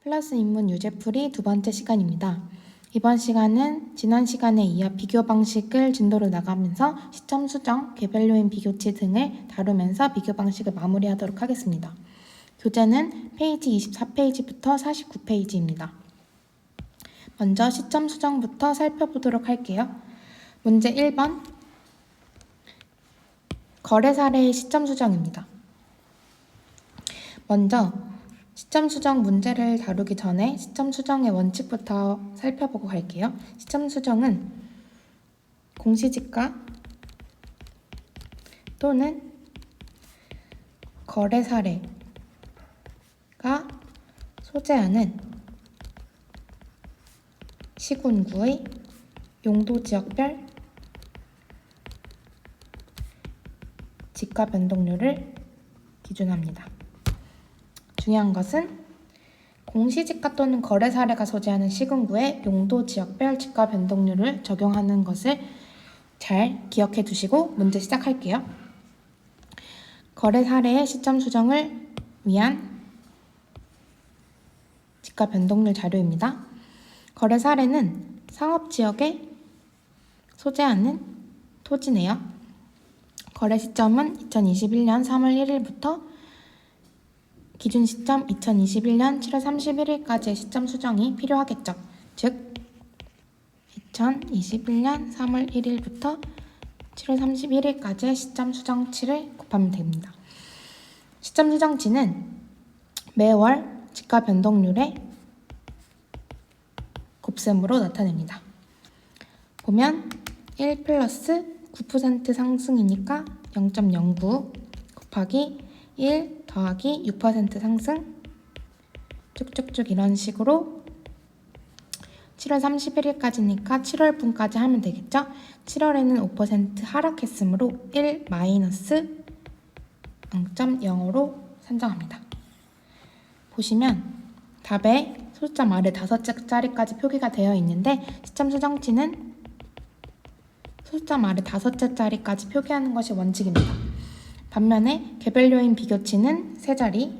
플러스 인문 유제풀이 두 번째 시간입니다. 이번 시간은 지난 시간에 이어 비교 방식을 진도로 나가면서 시점 수정, 개별 요인 비교치 등을 다루면서 비교 방식을 마무리하도록 하겠습니다. 교재는 페이지 24페이지부터 49페이지입니다. 먼저 시점 수정부터 살펴보도록 할게요. 문제 1번 거래 사례의 시점 수정입니다. 먼저 시점 수정 문제를 다루기 전에 시점 수정의 원칙부터 살펴보고 갈게요. 시점 수정은 공시지가 또는 거래 사례가 소재하는 시군구의 용도 지역별 지가 변동률을 기준합니다. 중요한 것은 공시지가 또는 거래 사례가 소재하는 시군구의 용도 지역별 지가 변동률을 적용하는 것을 잘 기억해 두시고 문제 시작할게요. 거래 사례의 시점 수정을 위한 지가 변동률 자료입니다. 거래 사례는 상업지역에 소재하는 토지네요. 거래 시점은 2021년 3월 1일부터 기준 시점 2021년 7월 31일까지의 시점 수정이 필요하겠죠. 즉 2021년 3월 1일부터 7월 31일까지의 시점 수정치를 곱하면 됩니다. 시점 수정치는 매월 지가 변동률의 곱셈으로 나타냅니다. 보면 1 플러스 9% 상승이니까 0.09 곱하기 1 더하기 6% 상승 쭉쭉쭉 이런 식으로 7월 31일까지니까 7월분까지 하면 되겠죠? 7월에는 5% 하락했으므로 1 마이너스 0.05로 산정합니다. 보시면 답에 숫자 아래 5자리까지 표기가 되어 있는데 시점 수정치는 숫자 아래 5자리까지 표기하는 것이 원칙입니다. 반면에 개별 요인 비교치는 3자리,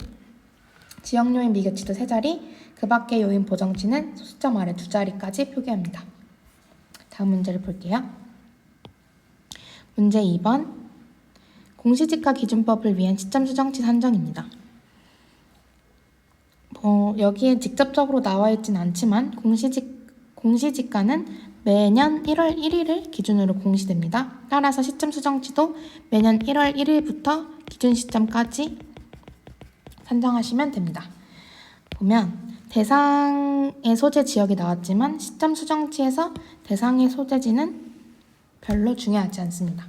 지역 요인 비교치도 3자리, 그 밖의 요인 보정치는 숫자 아래 2자리까지 표기합니다. 다음 문제를 볼게요. 문제 2번 공시지가 기준법을 위한 시점 수정치 산정입니다. 여기에 직접적으로 나와 있진 않지만 공시지가는 매년 1월 1일을 기준으로 공시됩니다. 따라서 시점 수정치도 매년 1월 1일부터 기준 시점까지 산정하시면 됩니다. 보면 대상의 소재 지역이 나왔지만 시점 수정치에서 대상의 소재지는 별로 중요하지 않습니다.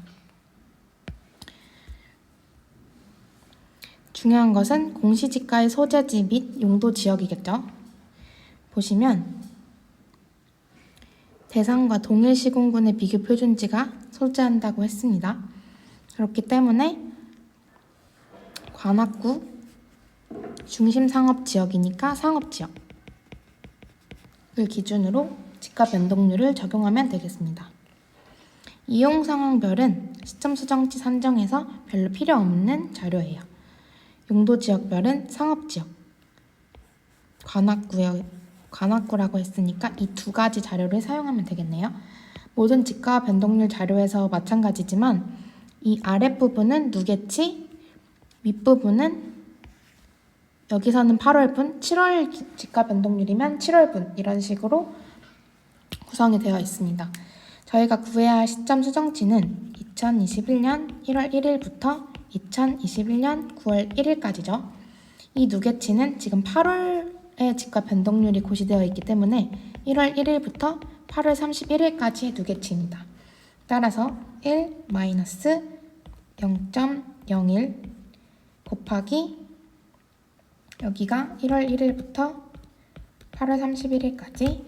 중요한 것은 공시지가의 소재지 및 용도 지역이겠죠. 보시면 대상과 동일 시군군의 비교 표준지가 소재한다고 했습니다. 그렇기 때문에 관악구 중심 상업지역이니까 상업지역을 기준으로 지가 변동률을 적용하면 되겠습니다. 이용 상황별은 시점 수정치 산정에서 별로 필요 없는 자료예요. 용도 지역별은 상업지역, 관악구라고 했으니까 이 두 가지 자료를 사용하면 되겠네요. 모든 지가 변동률 자료에서 마찬가지지만 이 아랫부분은 누계치, 윗부분은 여기서는 8월분, 7월 지가 변동률이면 7월분 이런 식으로 구성이 되어 있습니다. 저희가 구해야 할 시점 수정치는 2021년 1월 1일부터 2021년 9월 1일까지죠. 이 누계치는 지금 8월의 지가 변동률이 고시되어 있기 때문에 1월 1일부터 8월 31일까지의 누계치입니다. 따라서 1 마이너스 0.01 곱하기 여기가 1월 1일부터 8월 31일까지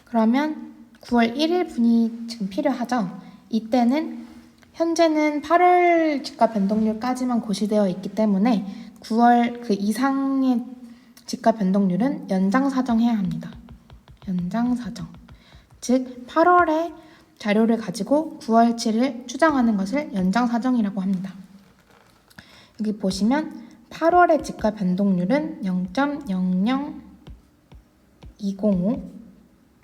그러면 9월 1일분이 지금 필요하죠. 이때는 현재는 8월 지가 변동률까지만 고시되어 있기 때문에 9월 그 이상의 지가 변동률은 연장사정해야 합니다. 연장사정. 즉 8월에 자료를 가지고 9월치를 추정하는 것을 연장사정이라고 합니다. 여기 보시면 8월의 지가 변동률은 0.00 205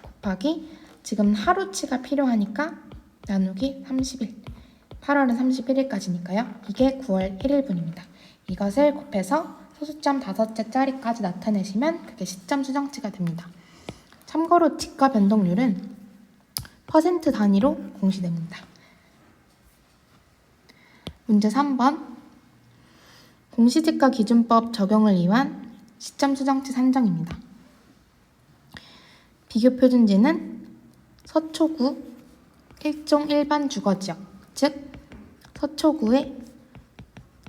곱하기 지금 하루치가 필요하니까 나누기 31. 8월은 31일까지니까요. 이게 9월 1일분입니다. 이것을 곱해서 소수점 5째 자리까지 나타내시면 그게 시점 수정치가 됩니다. 참고로 지가 변동률은 퍼센트 단위로 공시됩니다. 문제 3번. 공시지가 기준법 적용을 위한 시점 수정치 산정입니다. 비교 표준지는 서초구 일종 일반 주거지역, 즉 서초구의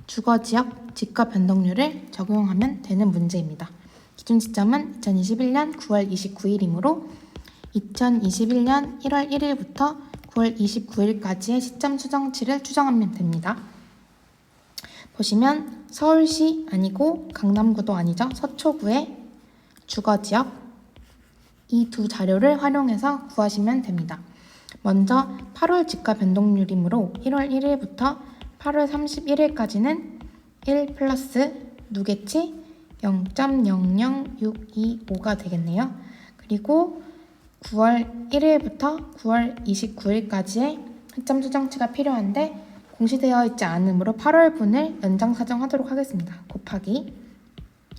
주거지역 지가 변동률을 적용하면 되는 문제입니다. 기준 시점은 2021년 9월 29일이므로 2021년 1월 1일부터 9월 29일까지의 시점 수정치를 추정하면 됩니다. 보시면 서울시 아니고 강남구도 아니죠. 서초구의 주거지역 이 두 자료를 활용해서 구하시면 됩니다. 먼저 8월 지가 변동률이므로 1월 1일부터 8월 31일까지는 1 플러스 누계치 0.00625가 되겠네요. 그리고 9월 1일부터 9월 29일까지의 시점 수정치가 필요한데 공시되어 있지 않으므로 8월분을 연장사정하도록 하겠습니다. 곱하기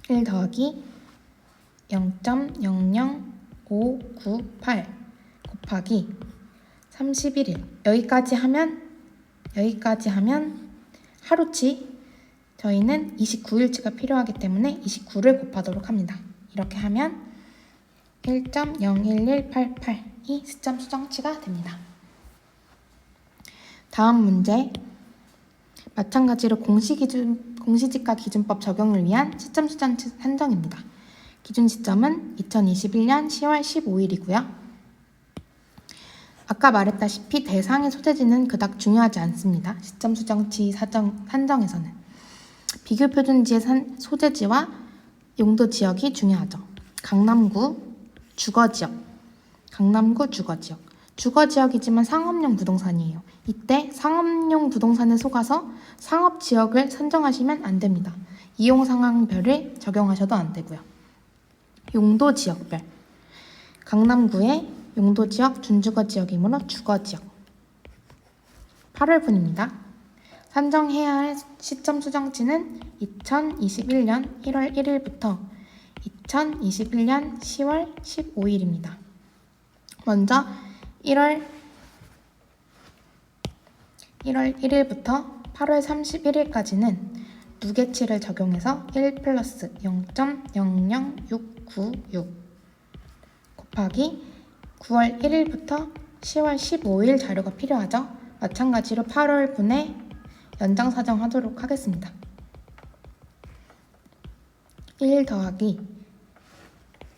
1 더하기 0.00598 곱하기 31일 여기까지 하면 하루치 저희는 29일치가 필요하기 때문에 29를 곱하도록 합니다. 이렇게 하면 1.01188이 시점 수정치가 됩니다. 다음 문제. 마찬가지로 공시지가 기준법 적용을 위한 시점 수정치 산정입니다. 기준 시점은 2021년 10월 15일이고요. 아까 말했다시피 대상의 소재지는 그닥 중요하지 않습니다. 시점 수정치 산정에서는. 비교 표준지의 소재지와 용도 지역이 중요하죠. 강남구 주거지역. 주거지역이지만 상업용 부동산이에요. 이때 상업용 부동산에 속아서 상업지역을 선정하시면 안 됩니다. 이용상황별을 적용하셔도 안 되고요. 용도지역별. 강남구의 용도지역 준주거지역이므로 주거지역. 8월분입니다. 산정해야 할 시점 수정치는 2021년 1월 1일부터 2021년 10월 15일입니다. 먼저 1월 1일부터 8월 31일까지는 누계치를 적용해서 1 플러스 0.00696 곱하기 9월 1일부터 10월 15일 자료가 필요하죠. 마찬가지로 8월분에 연장사정하도록 하겠습니다. 1 더하기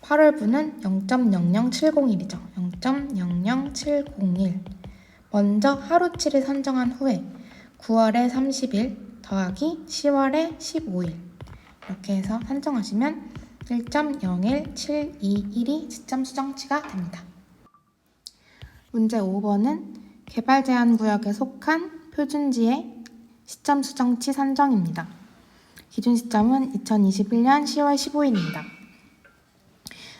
8월분은 0.00701이죠. 0.00701. 먼저 하루치를 선정한 후에 9월에 30일 더하기 10월에 15일 이렇게 해서 산정하시면 1.01721이 시점 수정치가 됩니다. 문제 5번은 개발 제한 구역에 속한 표준지의 시점 수정치 산정입니다. 기준 시점은 2021년 10월 15일입니다.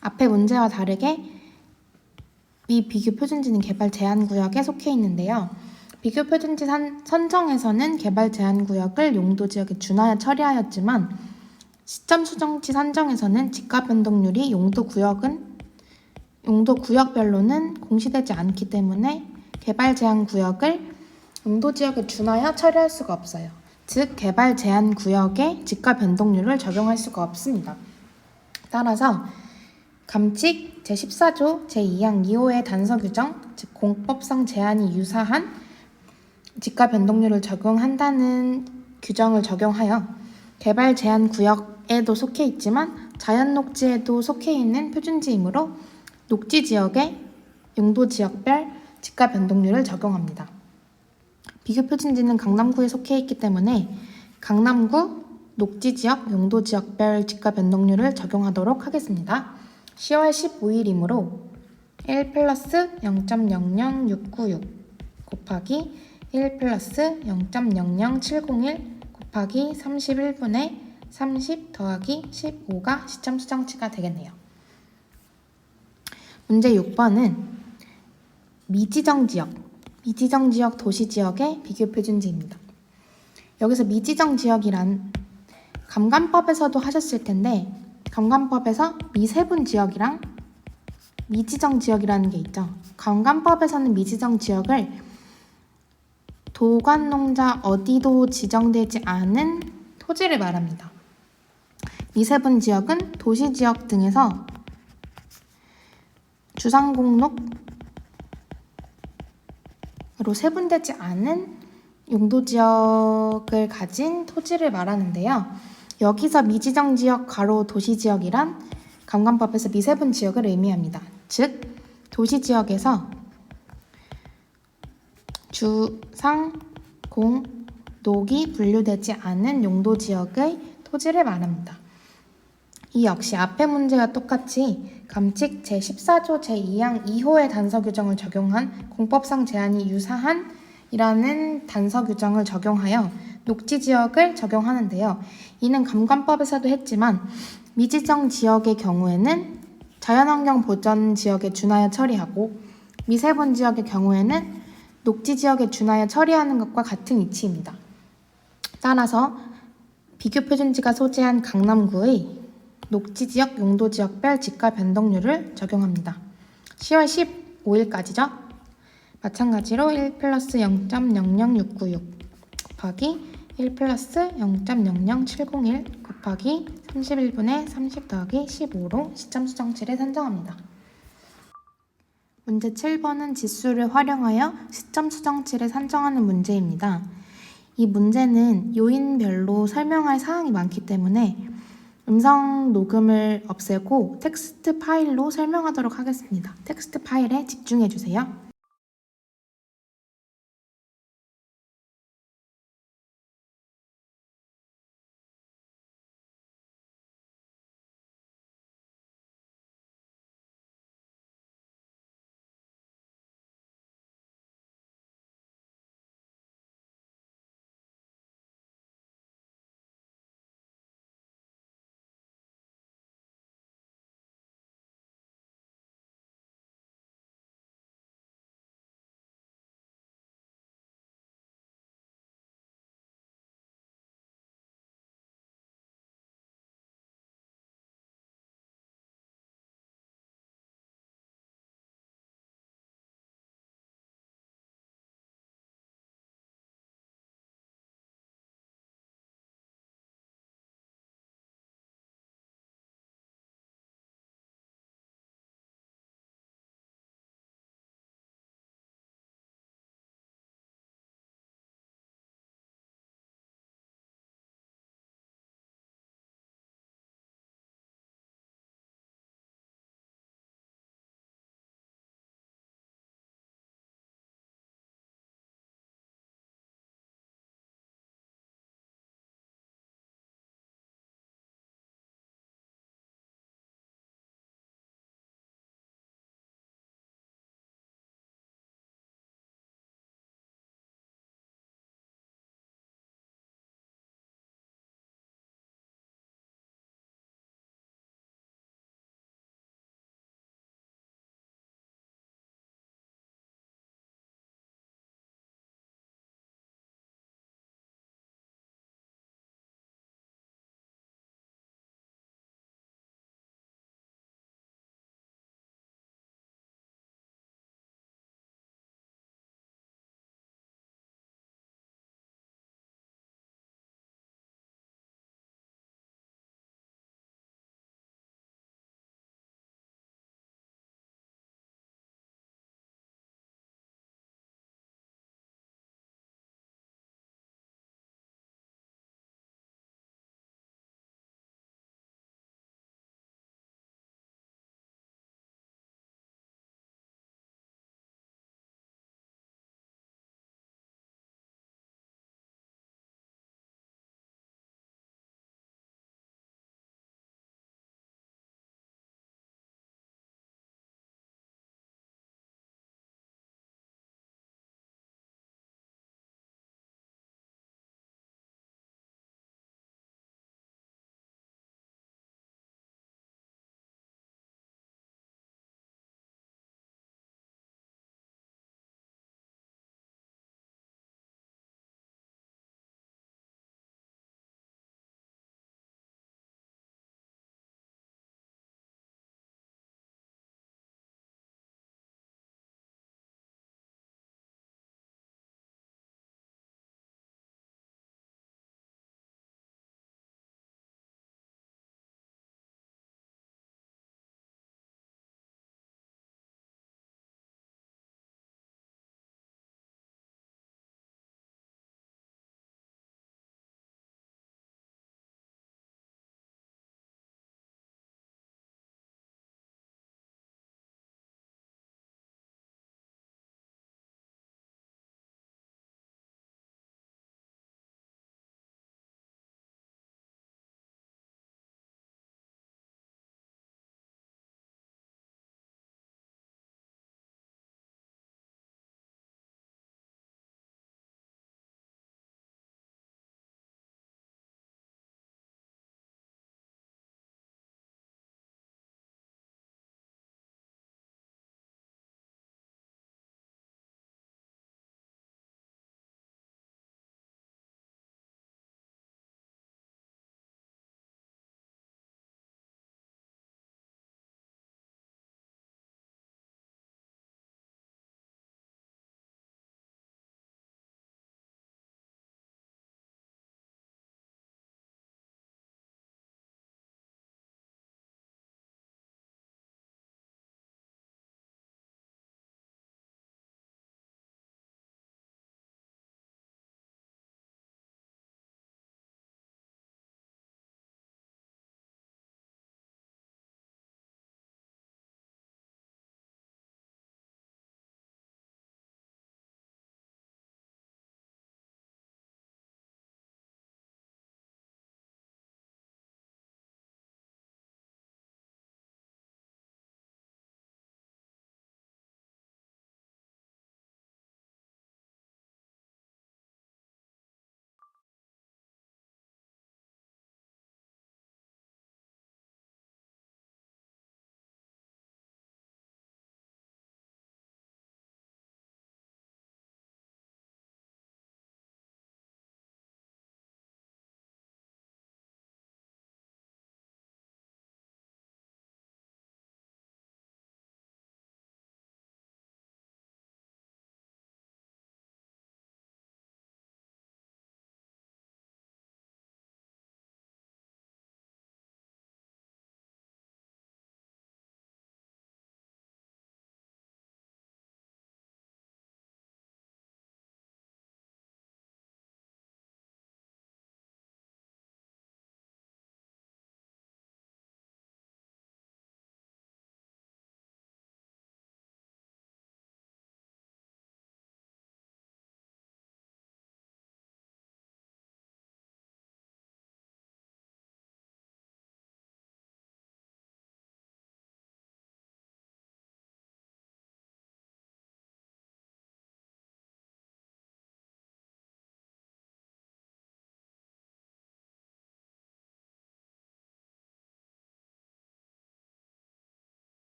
앞의 문제와 다르게 위 비교 표준지는 개발 제한 구역에 속해 있는데요. 비교 표준지 선정에서는 개발 제한 구역을 용도 지역에 준하여 처리하였지만 시점 수정치 산정에서는 지가 변동률이 용도 구역별로는 공시되지 않기 때문에 개발 제한 구역을 용도 지역에 준하여 처리할 수가 없어요. 즉 개발 제한 구역에 지가 변동률을 적용할 수가 없습니다. 따라서 감칙 제14조 제2항 2호의 단서 규정, 즉 공법상 제한이 유사한 지가 변동률을 적용한다는 규정을 적용하여 개발 제한 구역에도 속해 있지만 자연 녹지에도 속해 있는 표준지이므로 녹지 지역에 용도 지역별 지가 변동률을 적용합니다. 비교 표준지는 강남구에 속해 있기 때문에 강남구 녹지 지역 용도 지역별 지가 변동률을 적용하도록 하겠습니다. 10월 15일이므로 1 플러스 0.00696 곱하기 1 플러스 0.00701 곱하기 31분의 30 더하기 15가 시점 수정치가 되겠네요. 문제 6번은 미지정 지역, 도시 지역의 비교 표준지입니다. 여기서 미지정 지역이란 감관법에서도 하셨을 텐데 감관법에서 미세분 지역이랑 미지정 지역이라는 게 있죠. 감관법에서는 미지정 지역을 도관농자 어디도 지정되지 않은 토지를 말합니다. 미세분 지역은 도시 지역 등에서 주상공록으로 세분되지 않은 용도 지역을 가진 토지를 말하는데요. 여기서 미지정 지역 가로 도시 지역이란 감관법에서 미세분 지역을 의미합니다. 즉 도시 지역에서 주상공록이 분류되지 않은 용도 지역의 토지를 말합니다. 이 역시 앞의 문제와 똑같이 감칙 제14조 제2항 2호의 단서 규정을 적용한 공법상 제한이 유사한 이라는 단서 규정을 적용하여 녹지 지역을 적용하는데요. 이는 감관법에서도 했지만 미지정 지역의 경우에는 자연환경 보전 지역에 준하여 처리하고 미세분 지역의 경우에는 녹지 지역에 준하여 처리하는 것과 같은 이치입니다. 따라서 비교 표준지가 소재한 강남구의 녹지지역, 용도지역별 지가 변동률을 적용합니다. 10월 15일까지죠. 마찬가지로 1 플러스 0.00696 곱하기 1 플러스 0.00701 곱하기 31분의 30 더하기 15로 시점 수정치를 산정합니다. 문제 7번은 지수를 활용하여 시점 수정치를 산정하는 문제입니다. 이 문제는 요인별로 설명할 사항이 많기 때문에 음성 녹음을 없애고 텍스트 파일로 설명하도록 하겠습니다. 텍스트 파일에 집중해 주세요.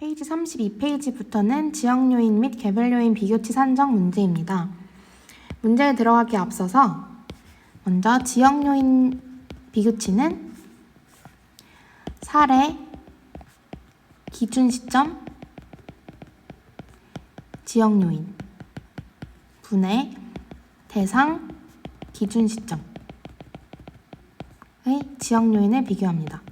페이지 32페이지부터는 지역 요인 및 개별 요인 비교치 산정 문제입니다. 문제에 들어가기 앞서서 먼저 지역 요인 비교치는 사례, 기준 시점, 지역 요인, 분해, 대상, 기준 시점의 지역 요인을 비교합니다.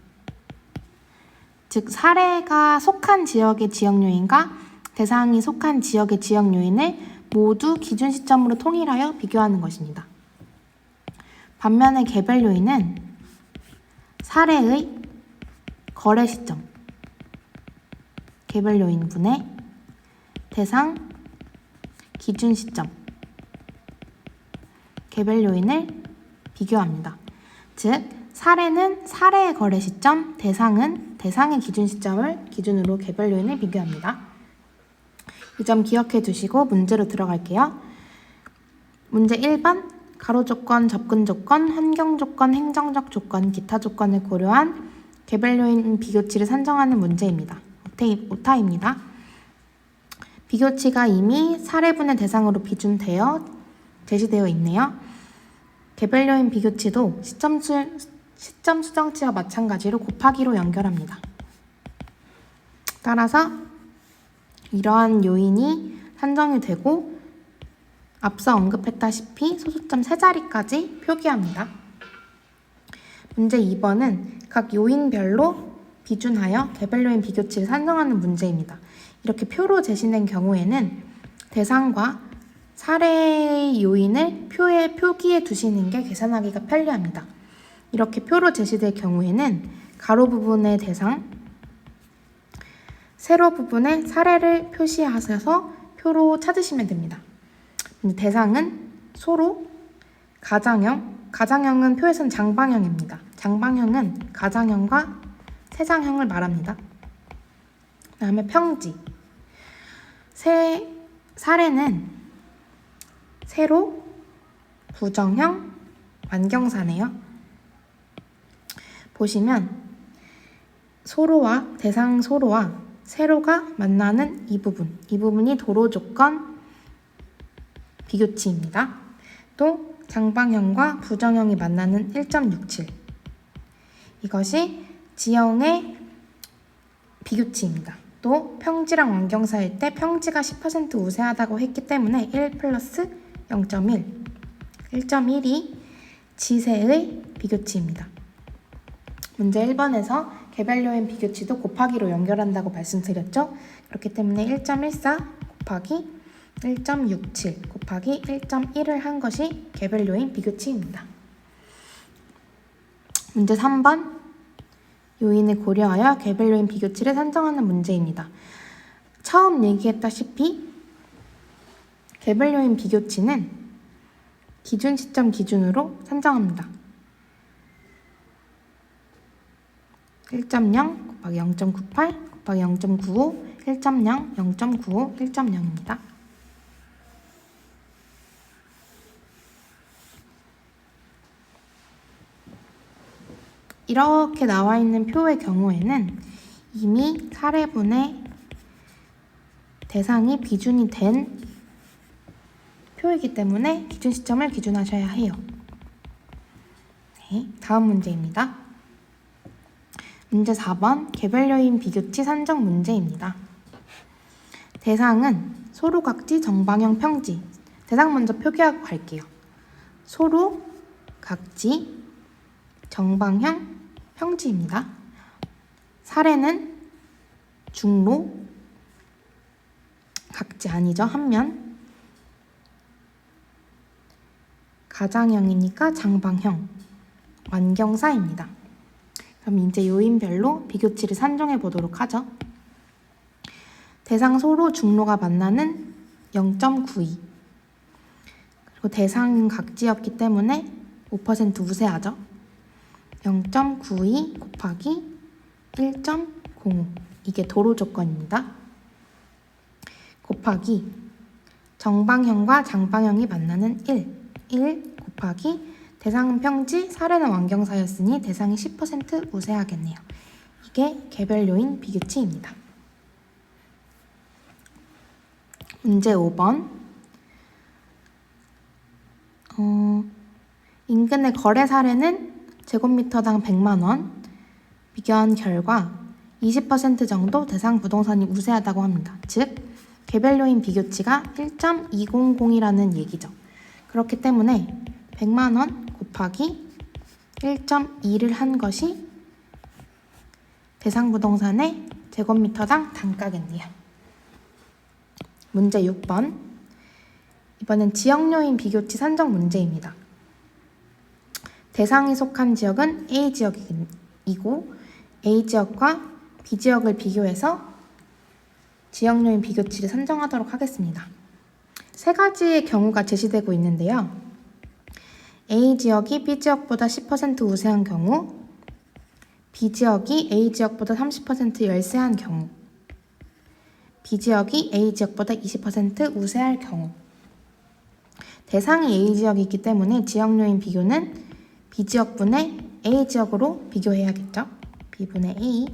즉, 사례가 속한 지역의 지역 요인과 대상이 속한 지역의 지역 요인을 모두 기준 시점으로 통일하여 비교하는 것입니다. 반면에 개별 요인은 사례의 거래 시점, 개별 요인 분해, 대상, 기준 시점, 개별 요인을 비교합니다. 즉, 사례는 사례의 거래 시점, 대상은 대상의 기준 시점을 기준으로 개별 요인을 비교합니다. 이 점 기억해 두시고 문제로 들어갈게요. 문제 1번, 가로 조건, 접근 조건, 환경 조건, 행정적 조건, 기타 조건을 고려한 개별 요인 비교치를 산정하는 문제입니다. 오타입니다. 비교치가 이미 사례분의 대상으로 제시되어 있네요. 개별 요인 비교치도 시점 수정치와 마찬가지로 곱하기로 연결합니다. 따라서 이러한 요인이 산정이 되고 앞서 언급했다시피 소수점 3자리까지 표기합니다. 문제 2번은 각 요인별로 비준하여 개별 요인 비교치를 산정하는 문제입니다. 이렇게 표로 제시된 경우에는 대상과 사례 요인을 표기에 두시는 게 계산하기가 편리합니다. 이렇게 표로 제시될 경우에는 가로 부분의 대상, 세로 부분의 사례를 표시하셔서 표로 찾으시면 됩니다. 대상은 소로, 가장형은 표에서는 장방형입니다. 장방형은 가장형과 세장형을 말합니다. 그 다음에 평지, 사례는 세로, 부정형, 완경사네요. 보시면 대상 소로와 세로가 만나는 이 부분이 도로 조건 비교치입니다. 또 장방형과 부정형이 만나는 1.67, 이것이 지형의 비교치입니다. 또 평지랑 완경사일 때 평지가 10% 우세하다고 했기 때문에 1 플러스 0.1, 1.1이 지세의 비교치입니다. 문제 1번에서 개별 요인 비교치도 곱하기로 연결한다고 말씀드렸죠. 그렇기 때문에 1.14 곱하기 1.67 곱하기 1.1을 한 것이 개별 요인 비교치입니다. 문제 3번, 요인을 고려하여 개별 요인 비교치를 산정하는 문제입니다. 처음 얘기했다시피 개별 요인 비교치는 기준 시점 기준으로 산정합니다. 1.0 곱하기 0.98 곱하기 0.95, 1.0, 0.95, 1.0입니다. 이렇게 나와 있는 표의 경우에는 이미 사례분의 대상이 비준이 된 표이기 때문에 기준 시점을 기준하셔야 해요. 네, 다음 문제입니다. 문제 4번, 개별 요인 비교치 산정 문제입니다. 대상은 소로, 각지, 정방형, 평지. 대상 먼저 표기하고 갈게요. 소로, 각지, 정방형, 평지입니다. 사례는 중로, 각지 아니죠, 한면. 가장형이니까 장방형, 완경사입니다. 그럼 이제 요인별로 비교치를 산정해 보도록 하죠. 대상 소로, 중로가 만나는 0.92, 그리고 대상은 각지였기 때문에 5% 우세하죠. 0.92 곱하기 1.05, 이게 도로 조건입니다. 곱하기 정방형과 장방형이 만나는 1 곱하기 대상은 평지, 사례는 완경사였으니 대상이 10% 우세하겠네요. 이게 개별 요인 비교치입니다. 문제 5번. 인근의 거래 사례는 제곱미터당 100만 원. 비교한 결과 20% 정도 대상 부동산이 우세하다고 합니다. 즉, 개별 요인 비교치가 1.200이라는 얘기죠. 그렇기 때문에 100만 원 곱하기 1.2를 한 것이 대상 부동산의 제곱미터당 단가겠네요. 문제 6번. 이번엔 지역 요인 비교치 산정 문제입니다. 대상이 속한 지역은 A 지역이고 A 지역과 B 지역을 비교해서 지역 요인 비교치를 산정하도록 하겠습니다. 세 가지의 경우가 제시되고 있는데요. A 지역이 B 지역보다 10% 우세한 경우, B 지역이 A 지역보다 30% 열세한 경우, B 지역이 A 지역보다 20% 우세할 경우. 대상이 A 지역이기 때문에 지역 요인 비교는 B 지역분의 A 지역으로 비교해야겠죠. B분의 A,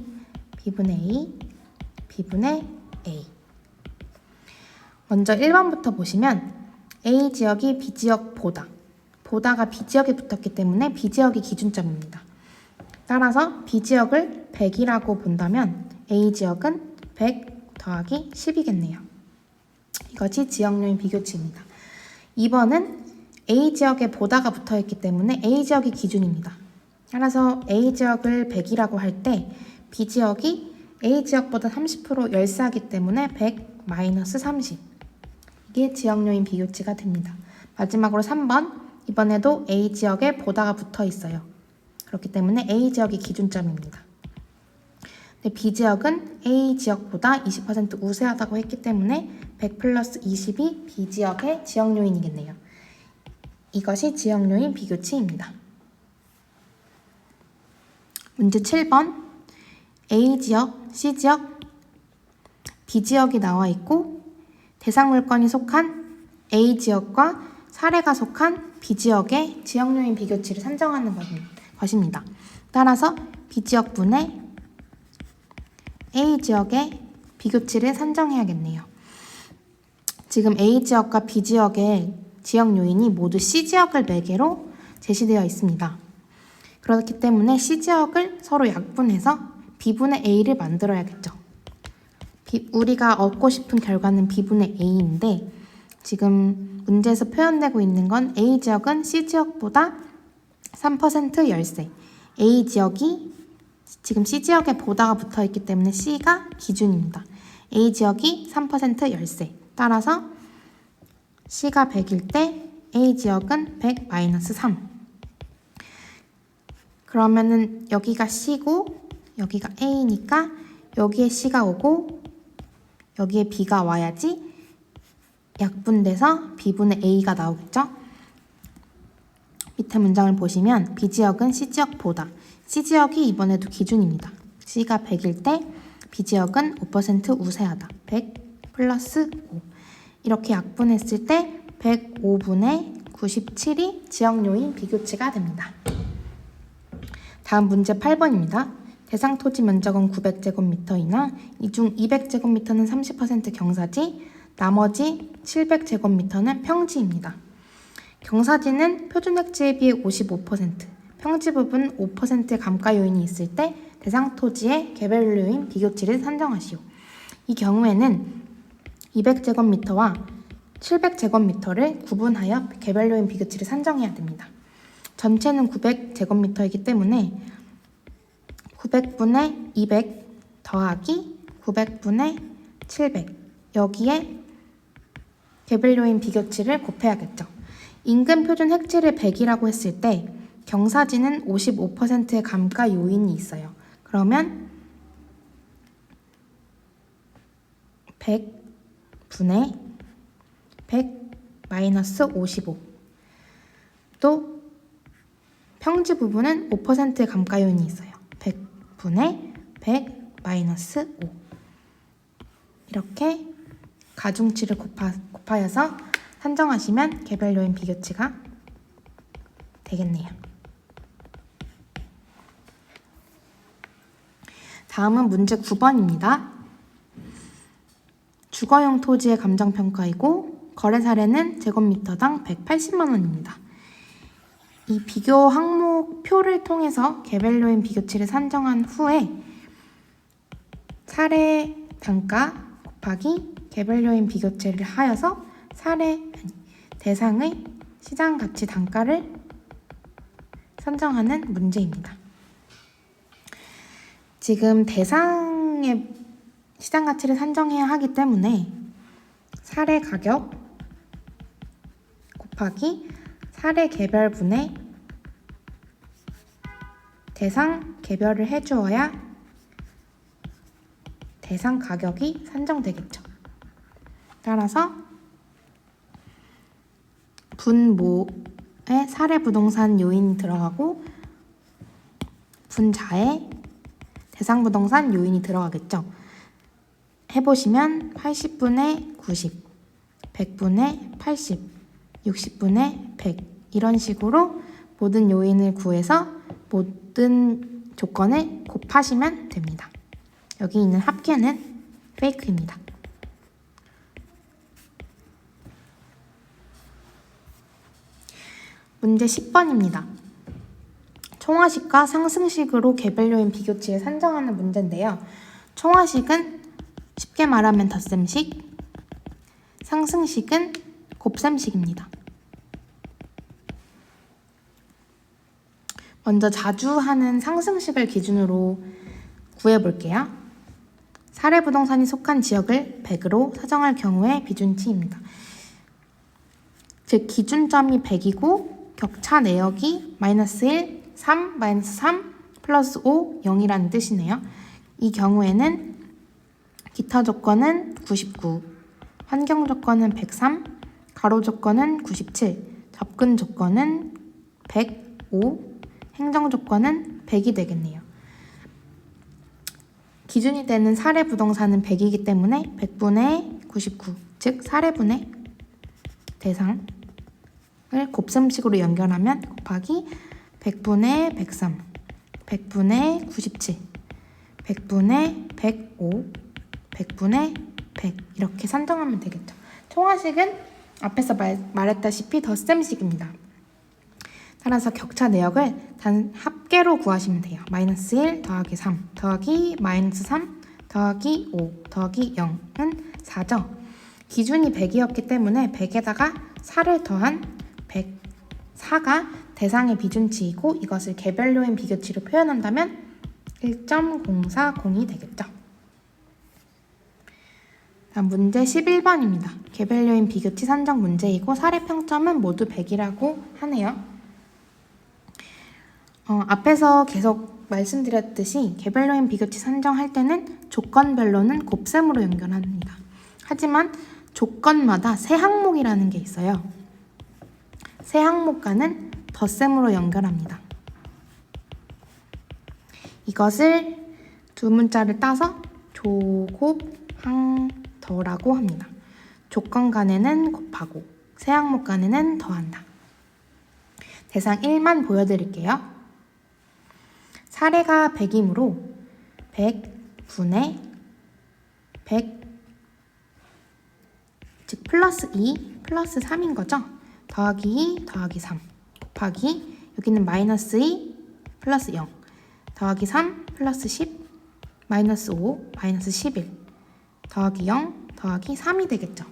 B분의 A, B분의 A. 먼저 1번부터 보시면 A 지역이 B 지역보다, 보다가 B 지역에 붙었기 때문에 B 지역이 기준점입니다. 따라서 B 지역을 100이라고 본다면 A 지역은 100 더하기 10이겠네요. 이것이 지역 요인 비교치입니다. 2번은 A 지역에 보다가 붙어있기 때문에 A 지역이 기준입니다. 따라서 A 지역을 100이라고 할 때 B 지역이 A 지역보다 30% 열세하기 때문에 100 마이너스 30. 이게 지역 요인 비교치가 됩니다. 마지막으로 3번. 이번에도 A 지역에 보다가 붙어 있어요. 그렇기 때문에 A 지역이 기준점입니다. B 지역은 A 지역보다 20% 우세하다고 했기 때문에 100 플러스 20이 B 지역의 지역 요인이겠네요. 이것이 지역 요인 비교치입니다. 문제 7번. A 지역, C 지역, B 지역이 나와 있고 대상 물건이 속한 A 지역과 사례가 속한 B 지역의 지역 요인 비교치를 산정하는 것입니다. 따라서 B 지역분의 A 지역의 비교치를 산정해야겠네요. 지금 A 지역과 B 지역의 지역 요인이 모두 C 지역을 매개로 제시되어 있습니다. 그렇기 때문에 C 지역을 서로 약분해서 B분의 A를 만들어야겠죠. 우리가 얻고 싶은 결과는 B분의 A인데 지금 문제에서 표현되고 있는 건 A 지역은 C 지역보다 3% 열세. A 지역이 지금 C 지역에 보다가 붙어있기 때문에 C가 기준입니다. A 지역이 3% 열세. 따라서 C가 100일 때 A 지역은 100 마이너스 3. 그러면은 여기가 C고 여기가 A니까 여기에 C가 오고 여기에 B가 와야지 약분돼서 B분의 A가 나오겠죠? 밑에 문장을 보시면 B 지역은 C 지역보다, C 지역이 이번에도 기준입니다. C가 100일 때 B 지역은 5% 우세하다. 100 플러스 5. 이렇게 약분했을 때 105분의 97이 지역 요인 비교치가 됩니다. 다음 문제 8번입니다. 대상 토지 면적은 900제곱미터이나 이 중 200제곱미터는 30% 경사지, 나머지 700제곱미터는 평지입니다. 경사지는 표준액지에 비해 55%, 평지 부분 5%의 감가 요인이 있을 때 대상 토지의 개별 요인 비교치를 산정하시오. 이 경우에는 200제곱미터와 700제곱미터를 구분하여 개별 요인 비교치를 산정해야 됩니다. 전체는 900제곱미터이기 때문에 900분의 200 더하기 900분의 700 여기에 개별 요인 비교치를 곱해야겠죠. 인근 표준 획지를 100이라고 했을 때 경사지는 55%의 감가 요인이 있어요. 그러면 100분의 100 마이너스 55. 또 평지 부분은 5%의 감가 요인이 있어요. 100분의 100 마이너스 5. 이렇게 가중치를 곱하여서 산정하시면 개별 요인 비교치가 되겠네요. 다음은 문제 9번입니다. 주거용 토지의 감정평가이고 거래 사례는 제곱미터당 180만 원입니다. 이 비교 항목표를 통해서 개별요인 비교치를 산정한 후에 사례 단가 곱하기 개별요인 비교치를 하여서 대상의 시장가치 단가를 산정하는 문제입니다. 지금 대상의 시장가치를 산정해야 하기 때문에 사례 가격 곱하기 사례 개별분의 대상 개별을 해주어야 대상 가격이 산정되겠죠. 따라서 분모에 사례 부동산 요인이 들어가고 분자에 대상 부동산 요인이 들어가겠죠. 해보시면 80분의 90, 100분의 80, 60분의 100 이런 식으로 모든 요인을 구해서 모든 조건을 곱하시면 됩니다. 여기 있는 합계는 페이크입니다. 문제 10번입니다. 총화식과 상승식으로 개별요인 비교치를 산정하는 문제인데요. 총화식은 쉽게 말하면 덧셈식, 상승식은 곱셈식입니다. 먼저 자주 하는 상승식을 기준으로 구해볼게요. 사례 부동산이 속한 지역을 100으로 사정할 경우의 비준치입니다. 즉 기준점이 100이고 격차 내역이 -1, 3, -3, 플러스 5, 0이라는 뜻이네요. 이 경우에는 기타 조건은 99, 환경 조건은 103, 가로 조건은 97, 접근 조건은 105, 행정 조건은 100이 되겠네요. 기준이 되는 사례 부동산은 100이기 때문에 100분의 99, 즉 사례분의 대상을 곱셈식으로 연결하면 곱하기 100분의 103, 100분의 97, 100분의 105, 100분의 100 이렇게 산정하면 되겠죠. 총화식은 앞에서 말했다시피 덧셈식입니다. 따라서 격차 내역을 단 합계로 구하시면 돼요. -1 더하기 3 더하기 -3 더하기 5 더하기 0은 4죠. 기준이 100이었기 때문에 100에다가 4를 더한 104가 대상의 비준치이고 이것을 개별요인 비교치로 표현한다면 1.040이 되겠죠. 다음 문제 11번입니다. 개별요인 비교치 산정 문제이고 사례 평점은 모두 100이라고 하네요. 앞에서 계속 말씀드렸듯이 개별요인 비교치 산정할 때는 조건별로는 곱셈으로 연결합니다. 하지만 조건마다 세 항목이라는 게 있어요. 세 항목과는 덧셈으로 연결합니다. 이것을 두 문자를 따서 조곱항더라고 합니다. 조건 간에는 곱하고 세 항목 간에는 더한다. 대상 1만 보여드릴게요. 사례가 100이므로 100분의 100, 즉 플러스 2 플러스 3인 거죠. 더하기 2 더하기 3 곱하기 여기는 -2 플러스 0 더하기 3 플러스 10 -5 -11 더하기 0 더하기 3이 되겠죠.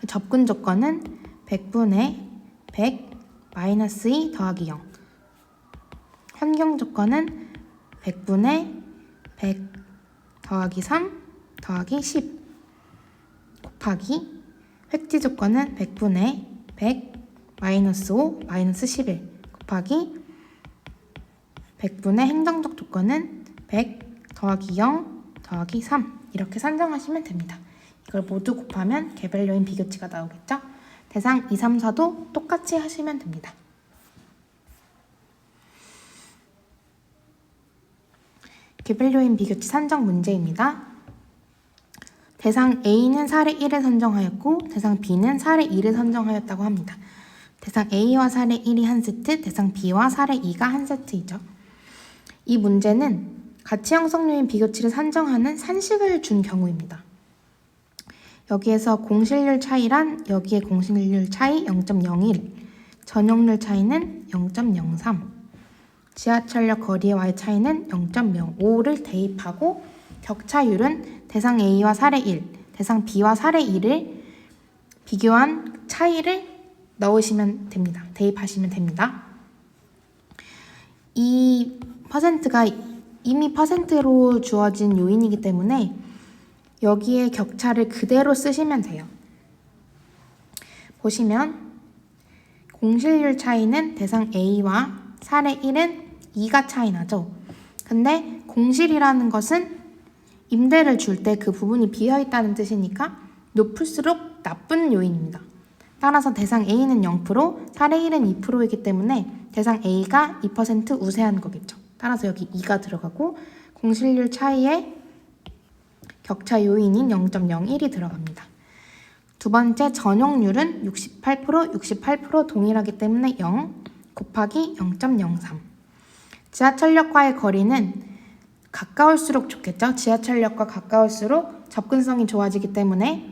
접근 조건은 100분의 100 -2 더하기 0 환경 조건은 100분의 100 더하기 3 더하기 10 곱하기 획지 조건은 100분의 100 -5 -11 곱하기 100분의 행정적 조건은 100 더하기 0 더하기 3 이렇게 산정하시면 됩니다. 이걸 모두 곱하면 개별요인 비교치가 나오겠죠? 대상 2, 3, 4도 똑같이 하시면 됩니다. 개별요인 비교치 산정 문제입니다. 대상 A는 사례 1을 선정하였고 대상 B는 사례 2를 선정하였다고 합니다. 대상 A와 사례 1이 한 세트, 대상 B와 사례 2가 한 세트이죠. 이 문제는 가치 형성요인 비교치를 산정하는 산식을 준 경우입니다. 여기에서 공실률 차이란 여기에 공실률 차이 0.01, 전용률 차이는 0.03, 지하철역 거리와의 차이는 0.05를 대입하고 격차율은 대상 A와 사례 1, 대상 B와 사례 2를 비교한 차이를 넣으시면 됩니다. 대입하시면 됩니다. 이 퍼센트가 이미 퍼센트로 주어진 요인이기 때문에 여기에 격차를 그대로 쓰시면 돼요. 보시면 공실률 차이는 대상 A와 사례 1은 2가 차이 나죠. 근데 공실이라는 것은 임대를 줄 때 그 부분이 비어있다는 뜻이니까 높을수록 나쁜 요인입니다. 따라서 대상 A는 0%, 사례 1은 2%이기 때문에 대상 A가 2% 우세한 거겠죠. 따라서 여기 2가 들어가고 공실률 차이에 격차 요인인 0.01이 들어갑니다. 두 번째 전용률은 68% 동일하기 때문에 0 곱하기 0.03. 지하철역과의 거리는 가까울수록 좋겠죠. 지하철역과 가까울수록 접근성이 좋아지기 때문에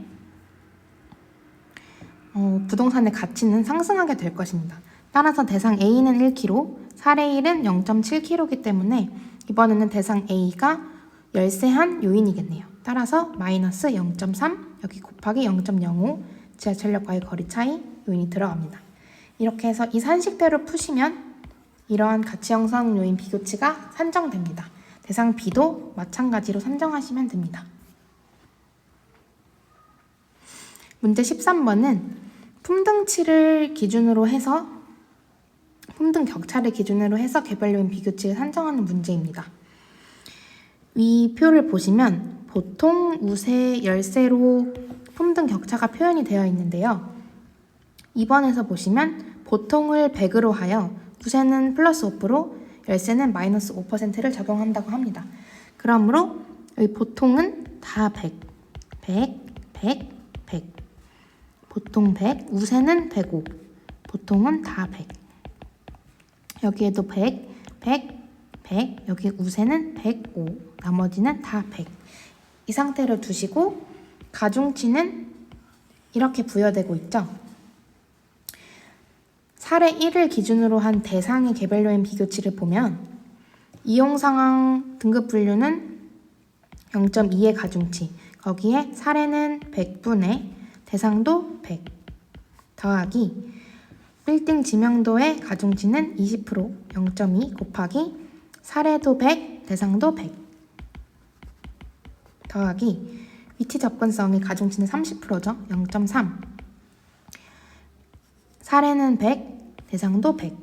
부동산의 가치는 상승하게 될 것입니다. 따라서 대상 A는 1km, 사례 1은 0.7km이기 때문에 이번에는 대상 A가 열세한 요인이겠네요. 따라서 마이너스 0.3 여기 곱하기 0.05 지하철역과의 거리 차이 요인이 들어갑니다. 이렇게 해서 이 산식대로 푸시면 이러한 가치 형성 요인 비교치가 산정됩니다. 대상 B도 마찬가지로 산정하시면 됩니다. 문제 13번은 품등치를 기준으로 해서 품등 격차를 기준으로 해서 개별 요인 비교치를 산정하는 문제입니다. 위 표를 보시면 보통, 우세, 열세로 품등 격차가 표현이 되어 있는데요. 2번에서 보시면 보통을 100으로 하여 우세는 플러스 5%, 열세는 마이너스 5%를 적용한다고 합니다. 그러므로 여기 보통은 다 100, 100, 100, 100. 보통 100, 우세는 105, 보통은 다 100. 여기에도 100, 100, 100, 여기 우세는 105, 나머지는 다 100. 이 상태로 두시고 가중치는 이렇게 부여되고 있죠. 사례 1을 기준으로 한 대상의 개별 요인 비교치를 보면 이용상황 등급 분류는 0.2의 가중치, 거기에 사례는 100분의 대상도 100 더하기 빌딩 지명도의 가중치는 20%, 0.2 곱하기 사례도 100, 대상도 100 더하기 위치 접근성의 가중치는 30%죠. 0.3 사례는 100, 대상도 100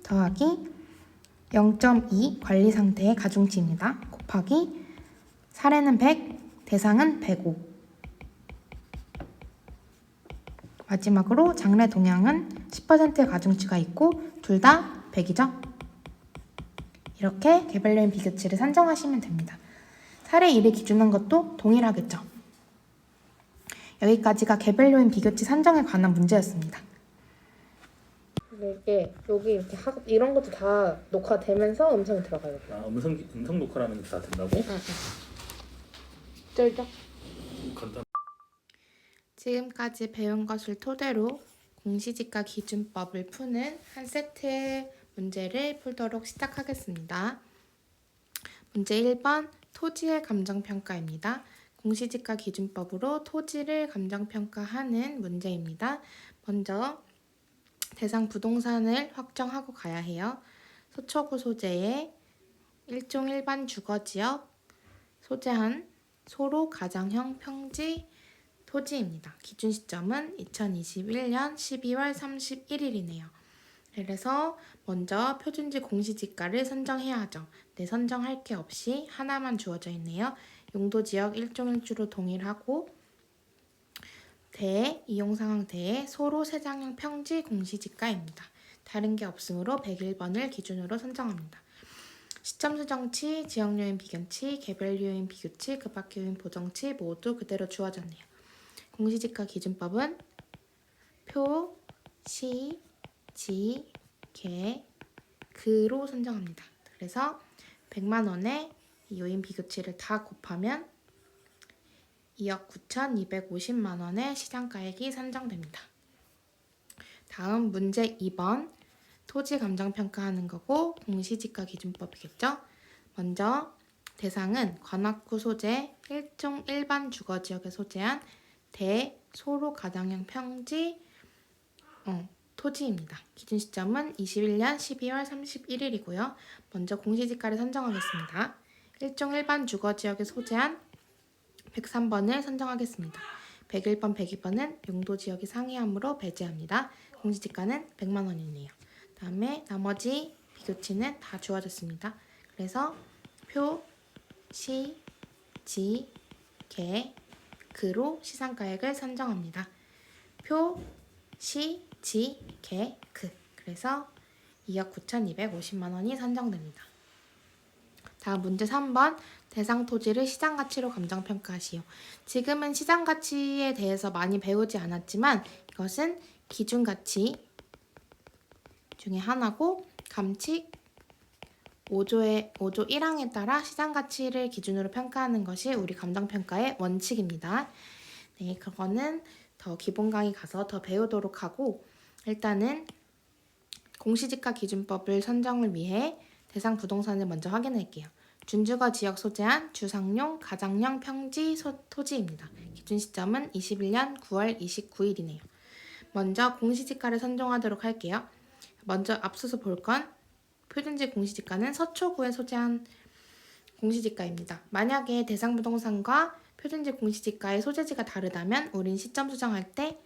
더하기 0.2 관리 상태의 가중치입니다. 곱하기 사례는 100, 대상은 105 마지막으로 장래 동향은 10%의 가중치가 있고 둘 다 100이죠. 이렇게 개별 요인 비교치를 산정하시면 됩니다. 사례 1을 기준한 것도 동일하겠죠. 여기까지가 개별 요인 비교치 산정에 관한 문제였습니다. 이게 여기 이렇게 이런 것도 다 녹화되면서 음성이 들어가요. 아, 음성 녹화라면 다 된다고? 응. 쩔죠? 간단. 지금까지 배운 것을 토대로 공시지가 기준법을 푸는 한 세트의 문제를 풀도록 시작하겠습니다. 문제 1번 토지의 감정평가입니다. 공시지가 기준법으로 토지를 감정평가하는 문제입니다. 먼저 대상 부동산을 확정하고 가야 해요. 서초구 소재의 일종 일반 주거지역 소재한 소로 가장형 평지 토지입니다. 기준 시점은 2021년 12월 31일이네요. 그래서 먼저 표준지 공시지가를 선정해야 하죠. 네, 선정할 게 없이 하나만 주어져 있네요. 용도지역 일종일주로 동일하고 이용상황 대에 소로 세장형 평지 공시지가입니다. 다른 게 없으므로 101번을 기준으로 선정합니다. 시점 수정치, 지역요인 비견치, 개별요인 비교치, 급박요인 보정치 모두 그대로 주어졌네요. 공시지가 기준법은 표, 시, 지, 개, 그로 선정합니다. 그래서 100만 원에 요인 비교치를 다 곱하면 2억 9,250만 원의 시장가액이 산정됩니다. 다음 문제 2번. 토지 감정평가하는 거고 공시지가 기준법이겠죠. 먼저 대상은 관악구 소재 1종 일반 주거지역에 소재한 대소로 가정형 평지 토지입니다. 기준 시점은 21년 12월 31일이고요. 먼저 공시지가를 선정하겠습니다. 1종 일반 주거지역에 소재한 103번을 선정하겠습니다. 101번, 102번은 용도지역이 상이하므로 배제합니다. 공시지가는 100만 원이네요. 다음에 나머지 비교치는 다 주어졌습니다. 그래서 표, 시, 지, 개, 그로 시상가액을 선정합니다. 표, 시, 지, 개, 그. 그래서 2억 9,250만 원이 선정됩니다. 다음 문제 3번. 대상 토지를 시장가치로 감정평가하시오. 지금은 시장가치에 대해서 많이 배우지 않았지만 이것은 기준가치 중에 하나고 감칙 5조 1항에 따라 시장가치를 기준으로 평가하는 것이 우리 감정평가의 원칙입니다. 네, 그거는 더 기본 강의 가서 더 배우도록 하고 일단은 공시지가 기준법을 선정을 위해 대상 부동산을 먼저 확인할게요. 준주거 지역 소재한 주상용 가장형 평지 토지입니다. 기준 시점은 21년 9월 29일이네요. 먼저 공시지가를 선정하도록 할게요. 먼저 앞서서 볼 건 표준지 공시지가는 서초구에 소재한 공시지가입니다. 만약에 대상 부동산과 표준지 공시지가의 소재지가 다르다면 우린 시점 수정할 때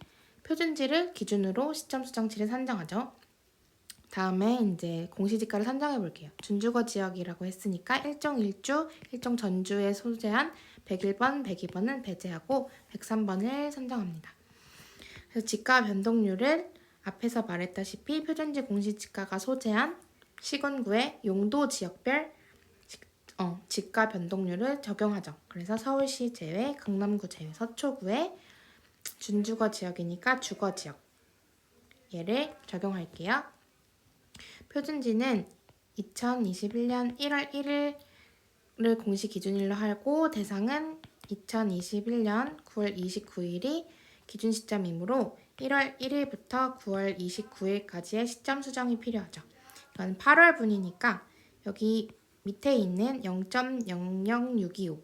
표준지를 기준으로 시점 수정치를 선정하죠. 다음에 이제 공시지가를 선정해 볼게요. 준주거 지역이라고 했으니까 1종 1주, 1종 전주에 소재한 101번, 102번은 배제하고 103번을 선정합니다. 그래서 지가 변동률을 앞에서 말했다시피 표준지 공시지가가 소재한 시군구의 용도 지역별 지가 변동률을 적용하죠. 그래서 서울시 제외, 강남구 제외, 서초구의 준주거 지역이니까 주거 지역 얘를 적용할게요. 표준지는 2021년 1월 1일을 공시 기준일로 하고 대상은 2021년 9월 29일이 기준 시점이므로 1월 1일부터 9월 29일까지의 시점 수정이 필요하죠. 이건 8월 분이니까 여기 밑에 있는 0.00625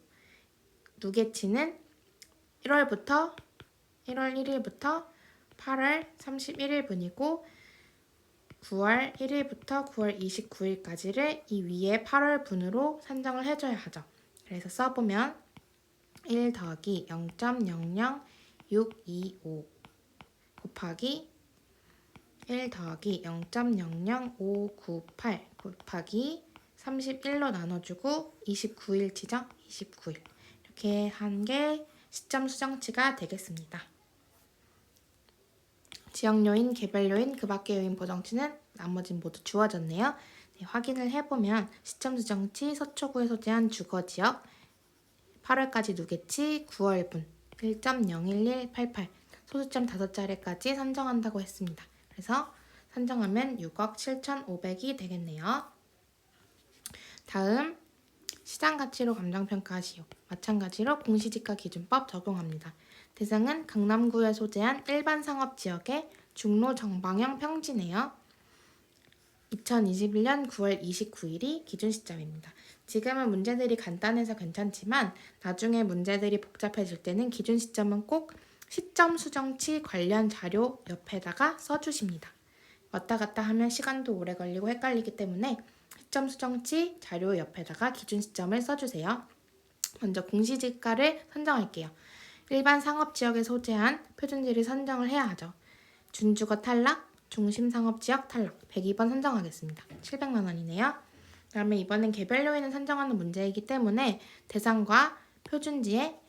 누계치는 1월 1일부터 8월 31일 분이고 9월 1일부터 9월 29일까지를 이 위에 8월 분으로 산정을 해줘야 하죠. 그래서 써보면 1 더하기 0.00625 곱하기 1 더하기 0.00598 곱하기 31로 나눠주고 29일치죠? 29일 이렇게 한 게 시점 수정치가 되겠습니다. 지역 요인, 개별 요인, 그 밖의 요인 보정치는 나머진 모두 주어졌네요. 네, 확인을 해보면 시점 수정치 서초구에 소재한 주거지역 8월까지 누계치 9월분 1.01188 소수점 5자리까지 선정한다고 했습니다. 그래서 선정하면 6억 7,500이 되겠네요. 다음 시장가치로 감정평가하시오. 마찬가지로 공시지가 기준법 적용합니다. 대상은 강남구에 소재한 일반 상업지역의 중로 정방형 평지네요. 2021년 9월 29일이 기준 시점입니다. 지금은 문제들이 간단해서 괜찮지만 나중에 문제들이 복잡해질 때는 기준 시점은 꼭 시점 수정치 관련 자료 옆에다가 써주십니다. 왔다 갔다 하면 시간도 오래 걸리고 헷갈리기 때문에 시점 수정치 자료 옆에다가 기준 시점을 써주세요. 먼저 공시지가를 선정할게요. 일반 상업지역에 소재한 표준지를 선정을 해야 하죠. 준주거 탈락, 중심상업지역 탈락 102번 선정하겠습니다. 700만 원이네요. 그 다음에 이번엔 개별 요인을 선정하는 문제이기 때문에 대상과 표준지에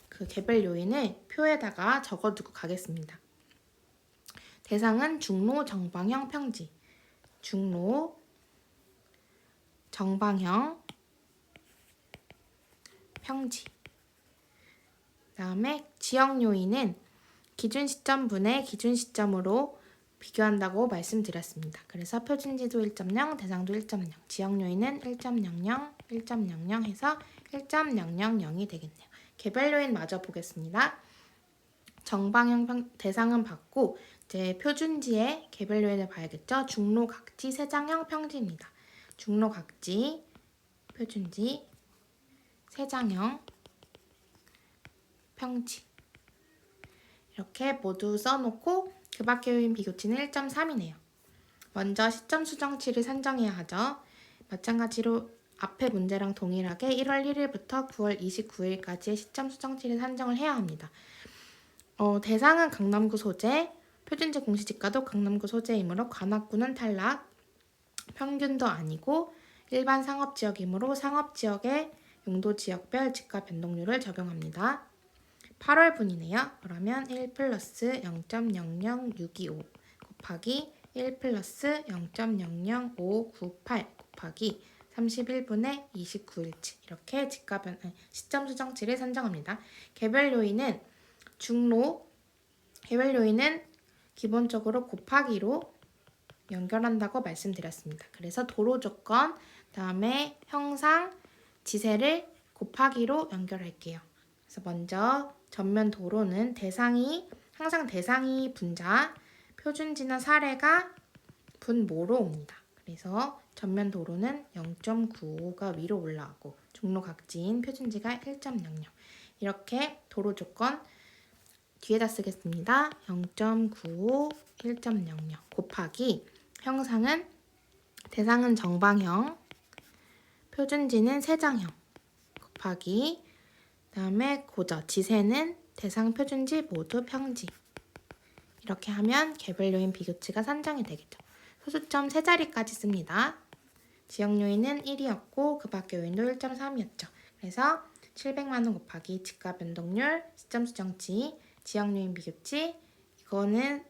그 개별 요인을 표에다가 적어두고 가겠습니다. 대상은 중로 정방형 평지, 중로 정방형 평지. 다음에 지역 요인은 기준 시점 분의 기준 시점으로 비교한다고 말씀드렸습니다. 그래서 표준지도 1.0, 대상도 1.0, 지역 요인은 1.00, 1.00 해서 1.000이 되겠네요. 개별 요인 마저 보겠습니다. 정방형 대상은 받고 이제 표준지의 개별 요인을 봐야겠죠. 중로각지 세장형 평지입니다. 중로각지 표준지 세장형 평지 이렇게 모두 써놓고 그 밖의 요인 비교치는 1.3이네요. 먼저 시점 수정치를 산정해야 하죠. 마찬가지로 앞의 문제랑 동일하게 1월 1일부터 9월 29일까지의 시점 수정치를 산정을 해야 합니다. 대상은 강남구 소재, 표준지 공시지가도 강남구 소재이므로 관악구는 탈락, 평균도 아니고 일반 상업지역이므로 상업지역의 용도지역별 지가 변동률을 적용합니다. 8월분이네요. 그러면 1 플러스 0.00625 곱하기 1 플러스 0.00598 곱하기 31분의 29일치 이렇게 시점 수정치를 산정합니다. 개별 요인은 개별 요인은 기본적으로 곱하기로 연결한다고 말씀드렸습니다. 그래서 도로 조건, 다음에 형상, 지세를 곱하기로 연결할게요. 그래서 먼저 전면 도로는 항상 대상이 분자, 표준지나 사례가 분모로 옵니다. 그래서 전면 도로는 0.95가 위로 올라가고 중로각지인 표준지가 1.00 이렇게 도로 조건 뒤에다 쓰겠습니다. 0.95, 1.00 곱하기 형상은 대상은 정방형, 표준지는 세장형 곱하기 그다음에 고저, 지세는 대상 표준지 모두 평지 이렇게 하면 개별 요인 비교치가 산정이 되겠죠. 소수점 세 자리까지 씁니다. 지역 요인은 1이었고 그 밖의 요인도 1.3이었죠. 그래서 700만 원 곱하기 지가 변동률, 시점 수정치, 지역 요인 비교치 이거는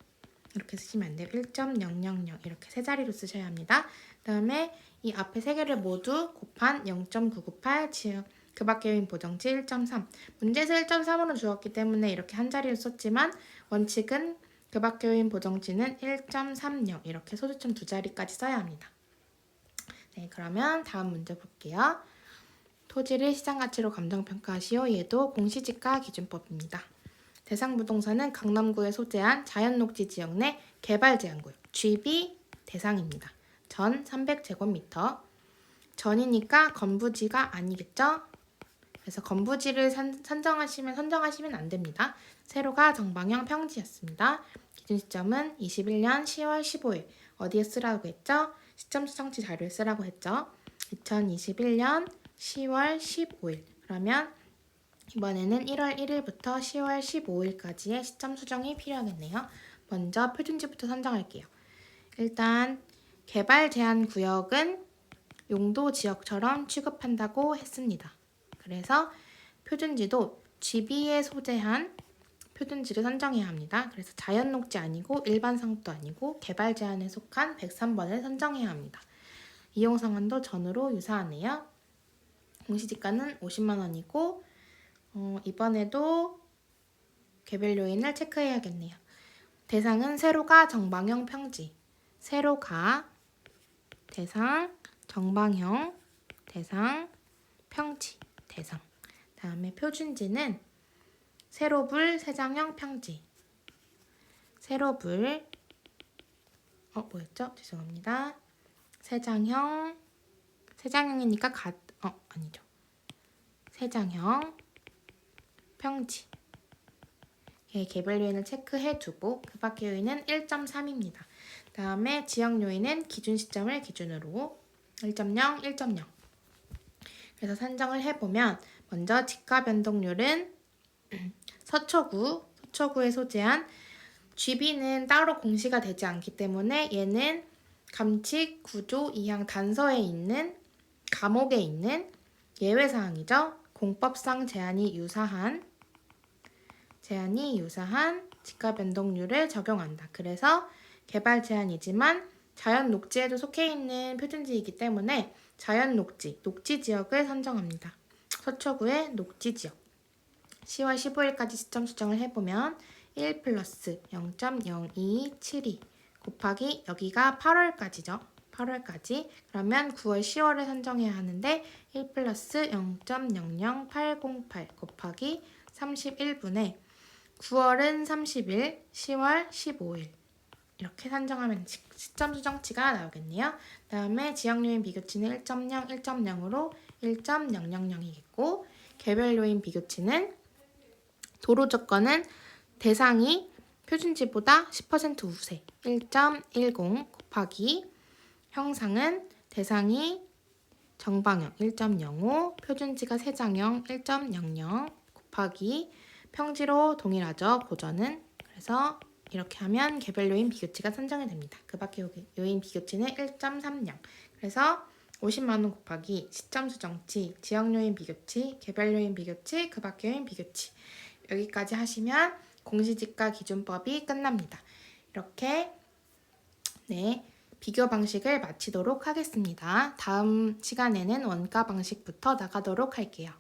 이렇게 쓰시면 안 돼요. 1.000 이렇게 세 자리로 쓰셔야 합니다. 그다음에 이 앞에 세 개를 모두 곱한 0.998 지역 그 밖의 요인 보정치 1.3 문제에서 1.3으로 주었기 때문에 이렇게 한 자리로 썼지만 원칙은 그 밖의 요인 보정치는 1.30 이렇게 소수점 두 자리까지 써야 합니다. 네, 그러면 다음 문제 볼게요. 토지를 시장가치로 감정평가하시오. 얘도 공시지가 기준법입니다. 대상 부동산은 강남구에 소재한 자연녹지 지역 내 개발 제한구역 GB 대상입니다. 전 300제곱미터 전이니까 건부지가 아니겠죠? 그래서 건부지를 선정하시면 안 됩니다. 세로가 정방형 평지였습니다. 기준 시점은 21년 10월 15일 어디에 쓰라고 했죠? 시점 수정치 자료에 쓰라고 했죠? 2021년 10월 15일 그러면 이번에는 1월 1일부터 10월 15일까지의 시점 수정이 필요하겠네요. 먼저 표준지부터 선정할게요. 일단 개발 제한 구역은 용도 지역처럼 취급한다고 했습니다. 그래서 표준지도 GB에 소재한 표준지를 선정해야 합니다. 그래서 자연 녹지 아니고 일반 상업도 아니고 개발 제한에 속한 103번을 선정해야 합니다. 이용 상환도 전으로 유사하네요. 공시지가는 50만 원이고 이번에도 개별 요인을 체크해야겠네요. 대상은 세로가 정방형 평지, 세로가 대상, 정방형, 대상, 평지, 대상. 다음에 표준지는 세로불, 세장형 평지. 세로불, 뭐였죠? 죄송합니다. 세장형이니까 아니죠. 세장형 평지. 개별 요인을 체크해두고 그 밖의 요인은 1.3입니다. 다음에 지역 요인은 기준 시점을 기준으로 1.0, 1.0. 그래서 산정을 해보면 먼저 지가 변동률은 서초구에 소재한 GB는 따로 공시가 되지 않기 때문에 얘는 감칙 구조 2항 단서에 있는 감옥에 있는 예외사항이죠. 공법상 제한이 유사한 지가 변동률을 적용한다. 그래서 개발 제한이지만 자연 녹지에도 속해 있는 표준지이기 때문에 자연 녹지 지역을 선정합니다. 서초구의 녹지 지역 10월 15일까지 시점 수정을 해보면 1 플러스 0.0272 곱하기 여기가 8월까지죠. 8월까지. 그러면 9월, 10월을 선정해야 하는데 1 플러스 0.00808 곱하기 31분의 9월은 30일, 10월 15일 이렇게 산정하면 시점 수정치가 나오겠네요. 다음에 지역 요인 비교치는 1.0, 1.0으로 1.000이겠고 개별 요인 비교치는 도로 조건은 대상이 표준치보다 10% 우세 1.10 곱하기 형상은 대상이 정방형 1.05 표준치가 세장형 1.00 곱하기 평지로 동일하죠. 고전은. 그래서 이렇게 하면 개별 요인 비교치가 산정이 됩니다. 그 밖의 요인 비교치는 1.30 그래서 50만 원 곱하기 시점 수정치, 지역 요인 비교치, 개별 요인 비교치, 그 밖의 요인 비교치 여기까지 하시면 공시지가 기준법이 끝납니다. 이렇게 비교 방식을 마치도록 하겠습니다. 다음 시간에는 원가 방식부터 나가도록 할게요.